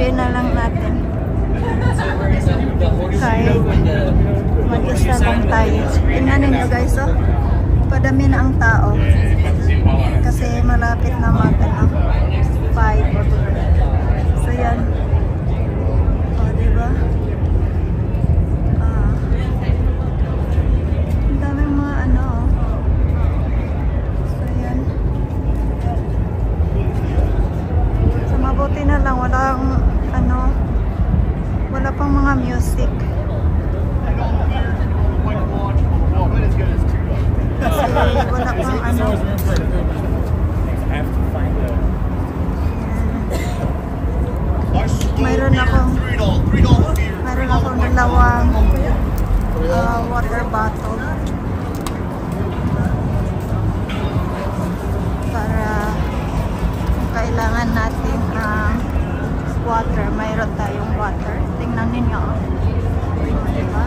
enjoy na lang natin. Kahit mag-isa lang tayo. Tingnan ninyo guys, oh. Padami na ang tao. Kasi malapit na mag-5. So yan. O, diba? Ang daming mga ano, oh. So yan. So mabuti na lang. Walang ano, wala pang mga music. Kasi wala pang ano. Mayroon akong dalawang water bottle para kung kailangan natin water, mayroon tayong water. Tingnan ninyo, diba?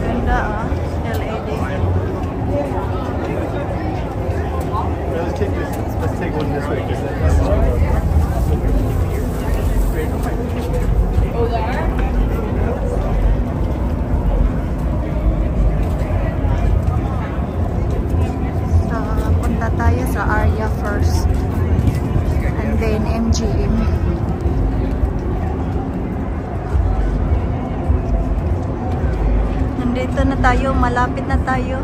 Ganda, LED. Let's take one this way. Oh, there? So, punta tayo sa Aria first. And then MGM. Nandito na tayo, malapit na tayo.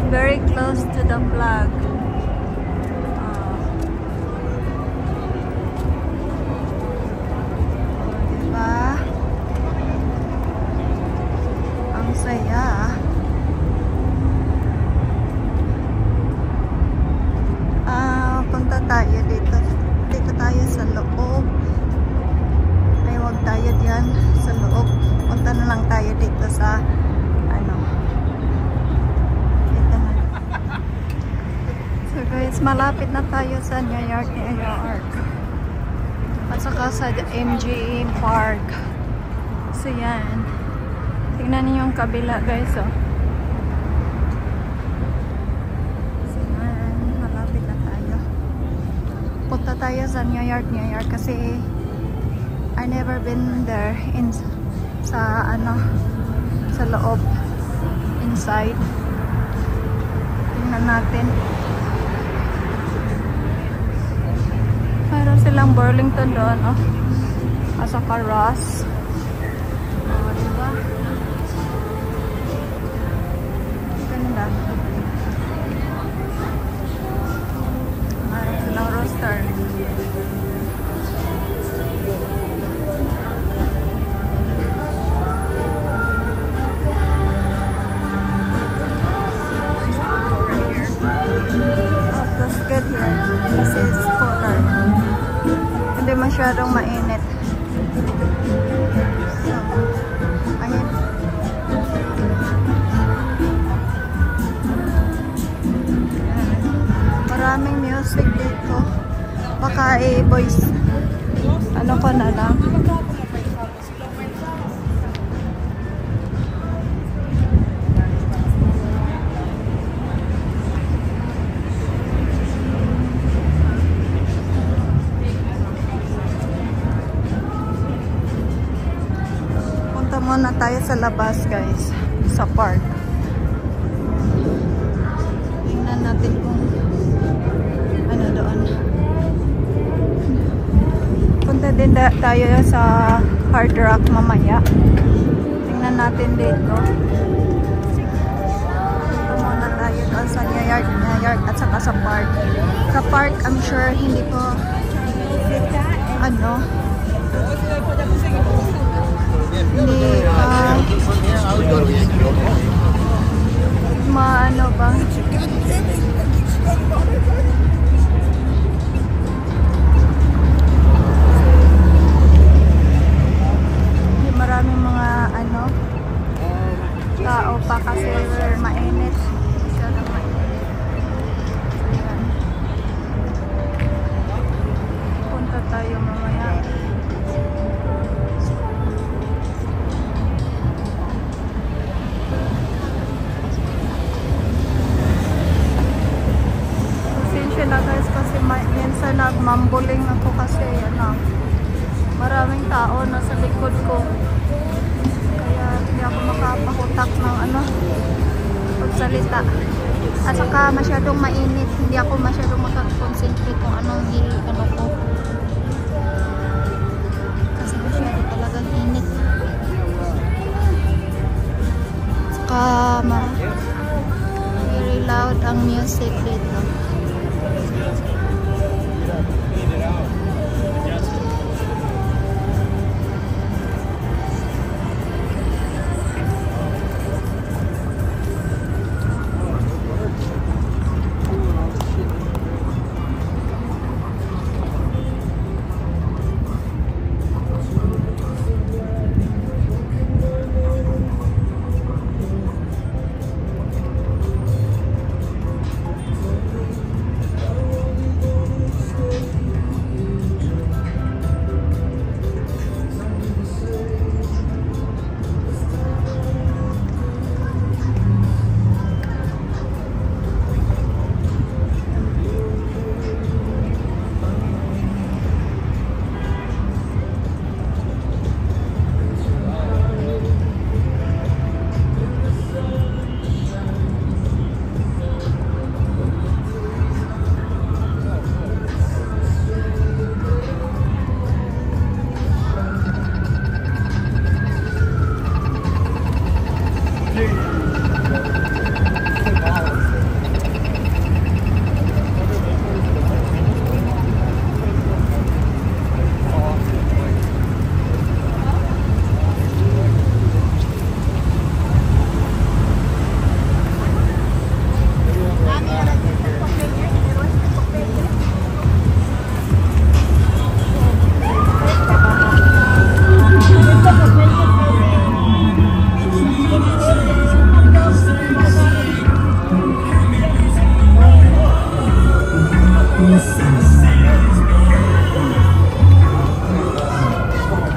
Very close to the flag. Diba? Ang saya. Punta tayo dito. Dito tayo sa loob. Ay, wag tayo diyan sa loob. Punta na lang tayo dito sa ano. Dito na. So guys, malapit na tayo sa New York. At saka sa MGM Park. So yan. Tingnan niyo yung kabila guys, oh. So yan, malapit na tayo. Punta tayo sa New York kasi I never been there sa ano, sa loob, inside. Tingnan natin. Mayroon silang Burlington doon, oh. At saka Ross. Oh, diba? Ganda. Mayroon silang roster. Good here. This is cooler. Hindi masyadong mainit. So, ayun. Maraming music dito. Baka voice. Ano ko na lang. Muna tayo sa labas guys, sa park. Tingnan natin kung ano doon. Punta din tayo sa Hard Rock mamaya. Tingnan natin dito. Punta muna tayo doon sa New York at saka sa park. Sa park, I'm sure hindi ko ano, hindi maano ba? Maraming mga ano tao pa kasi mainit. Masyadong mainit. Ayan. Punta tayo mamaya. tao nasa likod ko. Kaya hindi ako makapahutak ng ano, pagsalita. At saka masyadong mainit. Hindi ako masyadong makakonsentrate kung anong ano ko. Kasi masyado talagang init. Saka very loud ang music dito.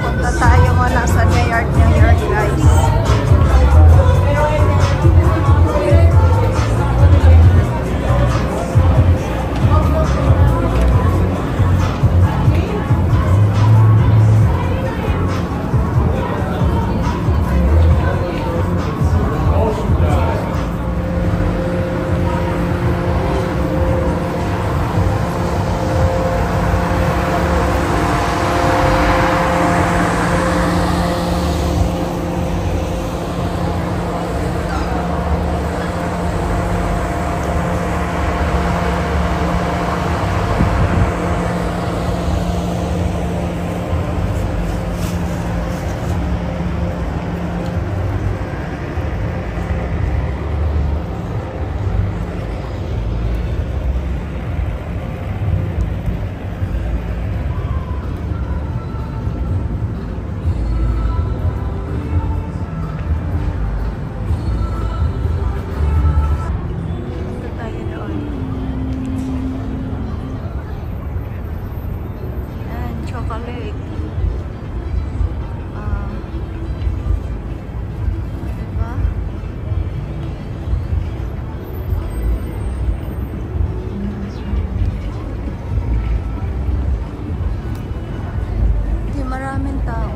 Punta tayo muna sa New York, guys. Chocolate. Diba? Di maraming tao.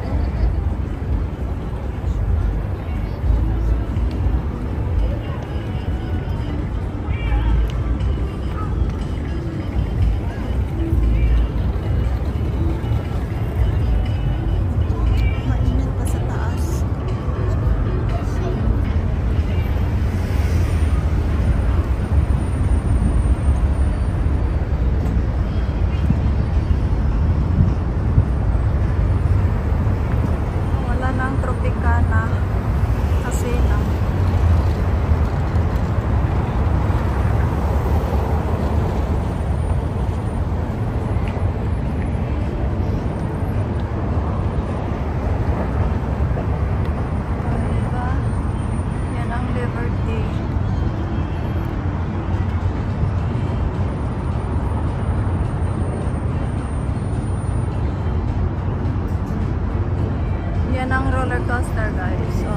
Yan ang roller coaster, guys. So,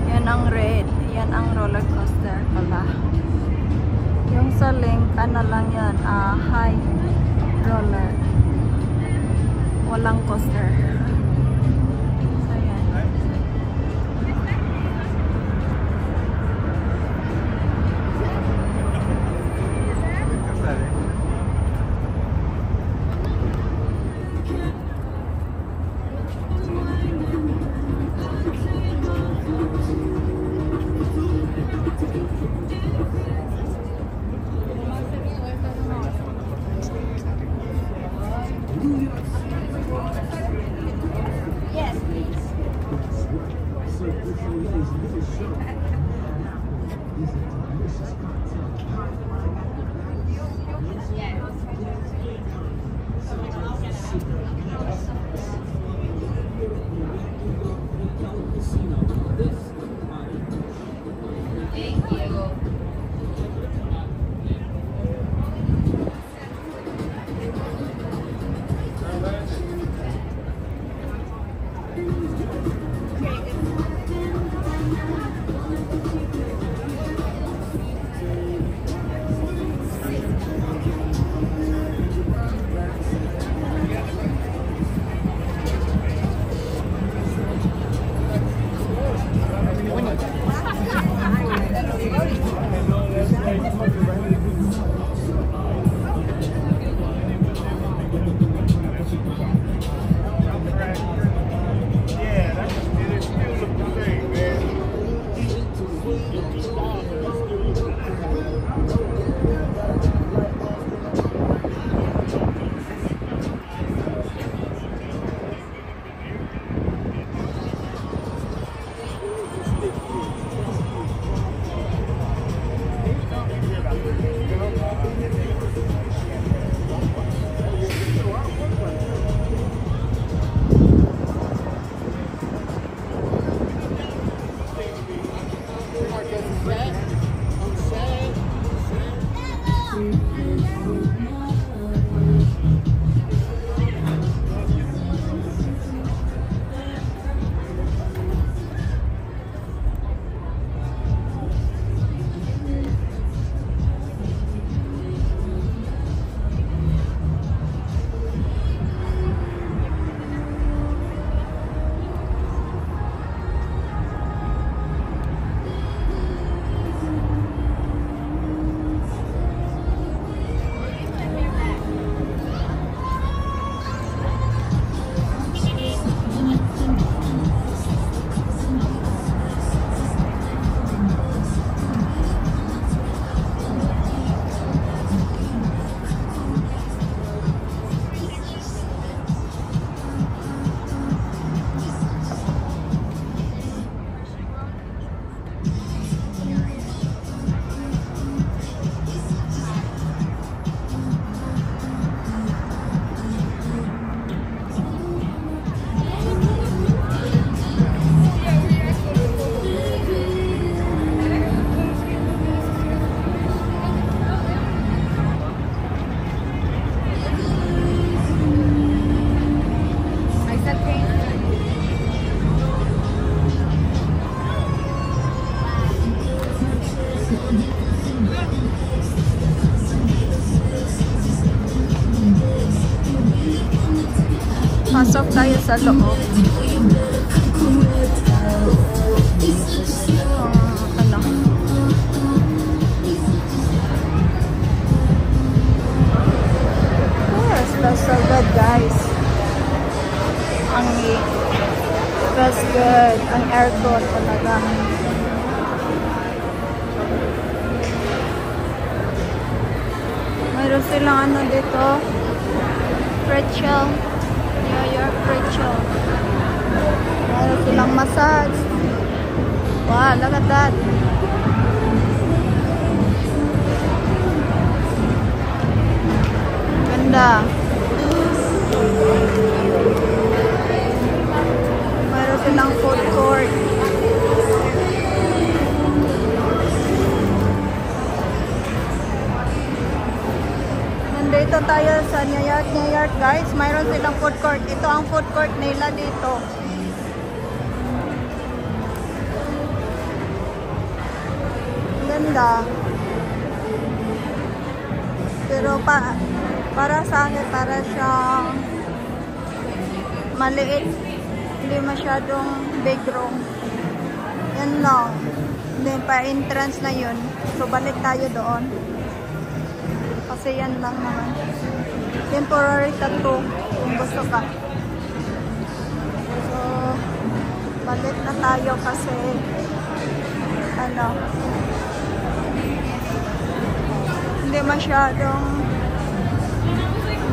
yan ang red. Yan ang roller coaster pala. Yung sa link, ano lang yan, high roller. Walang coaster. Pasok tayo sa loob. Ano? Yes, that's so good, guys. That's good. Ang aircon talaga. Mayroon silang ano dito. Pretzel. New York pretzel. Mayroon silang massage. Wow, look at that. Ganda. Mayroon silang food court. Nandito tayo sa New York guys. Mayroon silang food court. Ito ang food court nila dito. Ganda. Pero para sa akin, para siyang maliit. Hindi masyadong big room. Yan lang. Then pa-entrance na yun. So balik tayo doon. Kasi yan lang naman. Temporary tattoo kung gusto ka. So balik na tayo kasi ano, hindi masyadong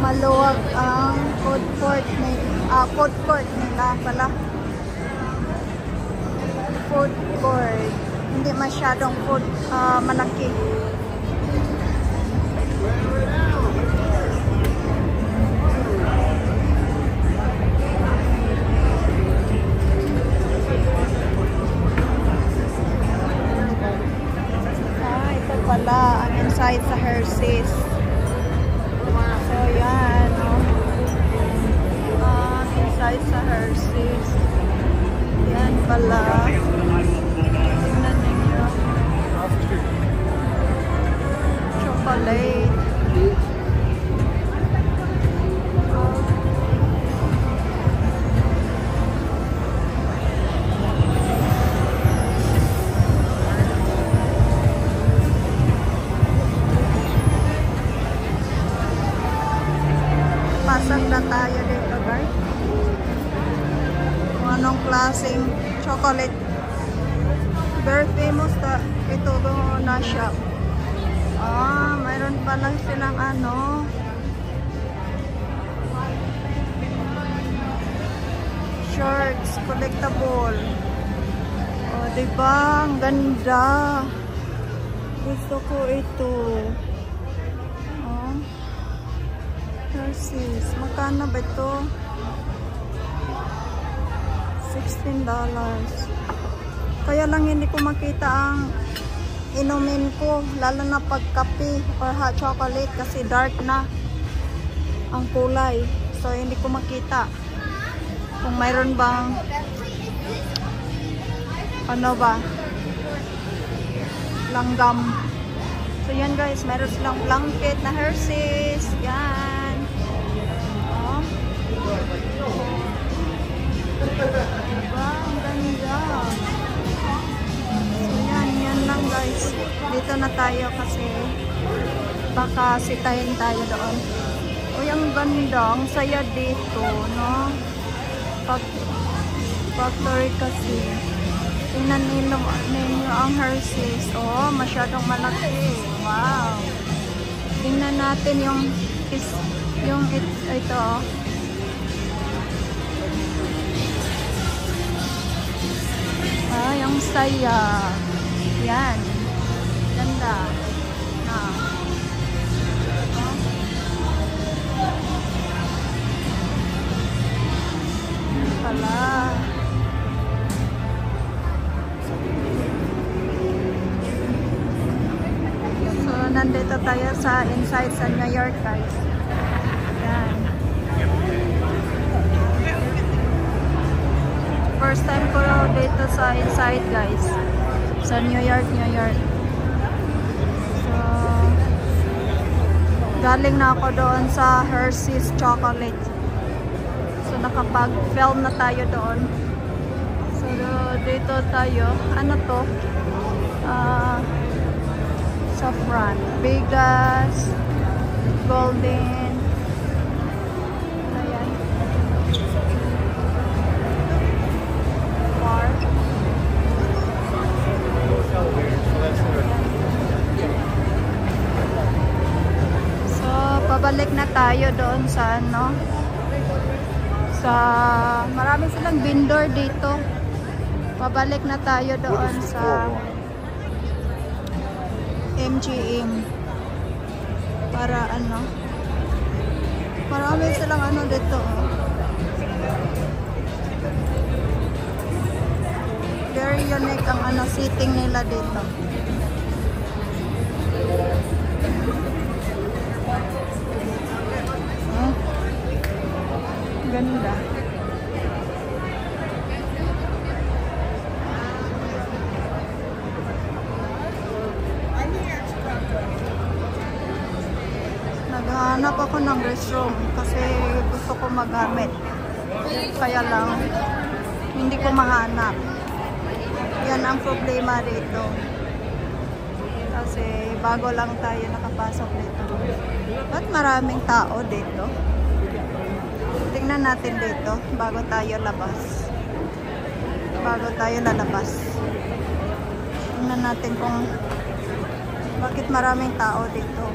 maluwag ang food court nila pala. Food court. Hindi masyadong food malaki. Ito pala ang inside sa Hershey's. So yan, inside sa Hershey's. Yan pala. Tingnan ninyo. Chocolate. Pasok na tayo dito, guys. Kung anong klaseng chocolate. Very famous ito na shop. Mayroon pa lang silang shorts, collectible. Diba? Ang ganda. Gusto ko ito. Hershey's. Magkano ba ito? $16. Kaya lang hindi ko makita ang inumin ko. Lalo na pag kape or hot chocolate kasi dark na ang kulay. So hindi ko makita kung mayroon bang langgam. So yan guys, mayroon silang blanket na Hershey's. Yan. Diba? Ang ganda. So yan lang guys. Dito na tayo kasi baka sitahin tayo doon. Uy, ang ganda. Ang saya dito, no? Factory kasi. Tingnan ninyo ang Hershey's. Masyadong malaki. Wow. Tingnan natin yung ito. Ang saya. Yan. Ganda. Pala. So, nandito tayo sa inside sa New York, guys. Yan. First time ko dito sa inside, guys. Sa New York. So, galing na ako doon sa Hershey's chocolate. So, nakapag-film na tayo doon. So, dito tayo. Ano to? Saffron. Vegas. Golden. Ayan. Bar. So, pabalik na tayo doon sa marami silang vendor dito. Pabalik na tayo doon sa MGM para marami silang dito. Very unique ang seating nila dito. Ganda. Naghahanap ako ng restroom kasi gusto ko magamit. Kaya lang hindi ko mahanap. Yan ang problema dito. Kasi bago lang tayo nakapasok dito. Ba't maraming tao dito? Tingnan natin dito bago tayo labas. Bago tayo lalabas. Tingnan natin kung bakit maraming tao dito.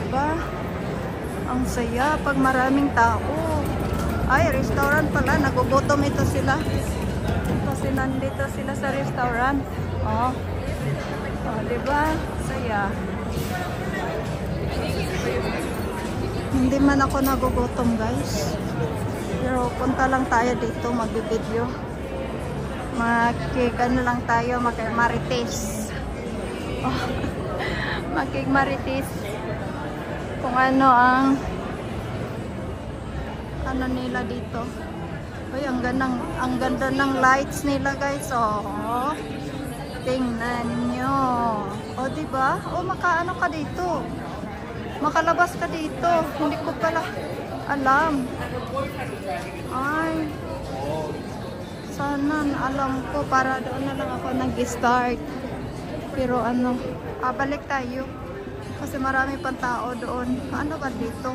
Diba? Ang saya pag maraming tao. Ay, restaurant pala. Nagugutom ito sila. Ito. Kasi nandito sila sa restaurant. Oh. Oh, diba? Saya. Hindi man ako nagugutom, guys. Pero punta lang tayo dito, mag-video. Ano lang tayo, mag-marites. Oh. Mag-marites. Kung ano ang ano nila dito. Uy, ang ganda ng lights nila, guys. Oh. Tingnan nyo. O, diba? O, makaano ka dito. Makalabas ka dito. Hindi ko pala alam. Ay. Sana alam ko para doon na lang ako nag-start. Pero ano, balik tayo. Kasi marami pang tao doon. Ano ba dito?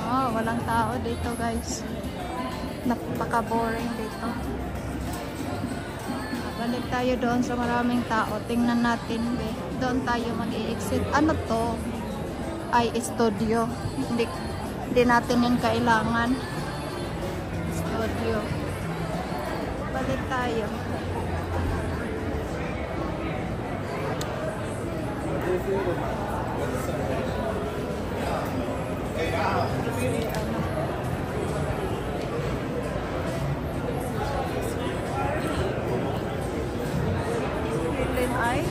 Oh, walang tao dito, guys. Napaka-boring dito. Balik tayo doon sa maraming tao. Tingnan natin. Doon tayo mag-i-exit. Ano to? Ay, studio. Hindi natin yung kailangan. Studio. Balik tayo. Ay.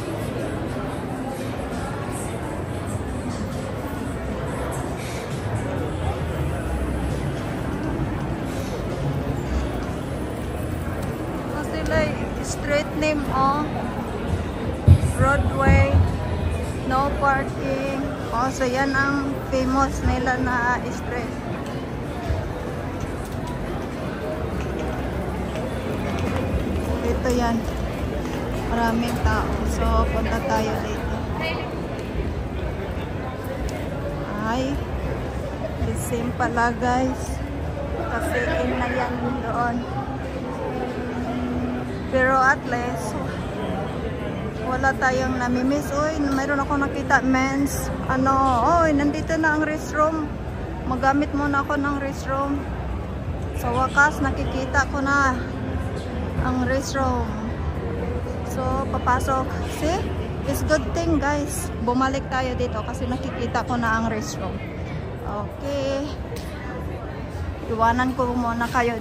Sila street name Broadway, no parking. So yan ang famous nila na street. Dito yan. Maraming tao. So, punta tayo dito. Ay, the same pala, guys. Kasi in na yan doon. Pero at least, wala tayong namimiss. Uy, mayroon ako nakita, men's. Uy, nandito na ang restroom. Magamit muna ako ng restroom. Sa wakas, nakikita ko na ang restroom. So, papasok. See? It's good thing, guys. Bumalik tayo dito kasi nakikita ko na ang restroom. Okay. Iwanan ko muna kayo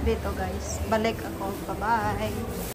dito, guys. Balik ako. Bye-bye.